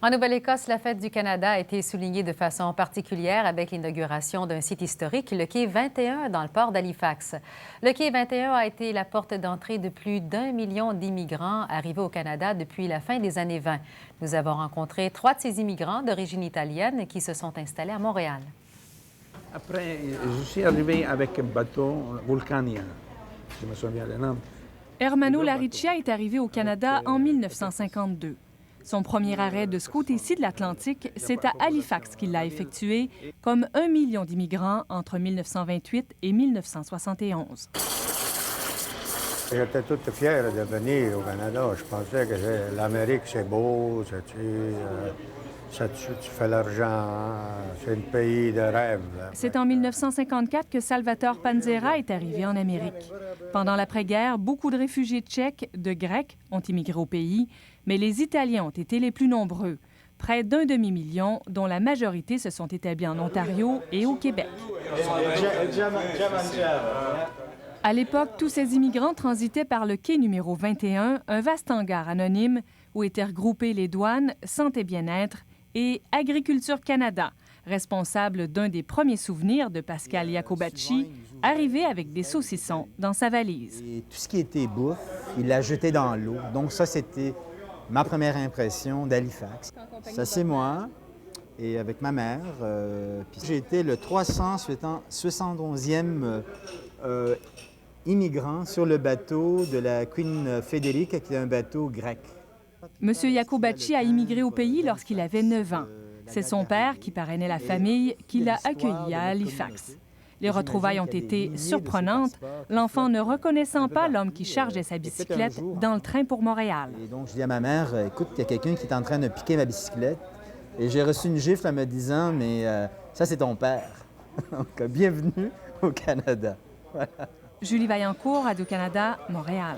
En Nouvelle-Écosse, la Fête du Canada a été soulignée de façon particulière avec l'inauguration d'un site historique, le quai 21 dans le port d'Halifax. Le quai 21 a été la porte d'entrée de plus d'1 million d'immigrants arrivés au Canada depuis la fin des années 20. Nous avons rencontré 3 de ces immigrants d'origine italienne qui se sont installés à Montréal. Après, je suis arrivé avec un bateau Vulcania, je me souviens le nom. Ermanno Lariccia est arrivé au Canada en 1952. Son premier arrêt de ce côté-ci de l'Atlantique, c'est à Halifax qu'il l'a effectué, comme 1 million d'immigrants entre 1928 et 1971. J'étais toute fière de venir au Canada. Je pensais que l'Amérique, c'est beau, tu fais l'argent, c'est un pays de rêve. C'est en 1954 que Salvatore Panzera est arrivé en Amérique. Pendant l'après-guerre, beaucoup de réfugiés tchèques, de Grecs, ont immigré au pays, mais les Italiens ont été les plus nombreux, près d'un demi-million, dont la majorité se sont établis en Ontario et au Québec. À l'époque, tous ces immigrants transitaient par le quai numéro 21, un vaste hangar anonyme où étaient regroupés les douanes, santé bien-être et Agriculture Canada, responsable d'un des premiers souvenirs de Pascal Iacobacci, arrivé avec des saucissons dans sa valise. Et tout ce qui était bouffe, il l'a jeté dans l'eau. Donc ça, c'était ma première impression d'Halifax. Ça, c'est moi, et avec ma mère. Puis j'ai été le 371e immigrant sur le bateau de la Queen Federica, qui est un bateau grec. M. Iacobacci a immigré au pays lorsqu'il avait 9 ans. C'est son père, qui parrainait la famille, qui l'a accueilli à Halifax. Les retrouvailles ont été surprenantes, l'enfant ne reconnaissant pas l'homme qui chargeait sa bicyclette dans le train pour Montréal. Et donc, je dis à ma mère, écoute, il y a quelqu'un qui est en train de piquer ma bicyclette. Et j'ai reçu une gifle en me disant, mais ça, c'est ton père. Donc, bienvenue au Canada. Voilà. Julie Vaillancourt, Radio-Canada, Montréal.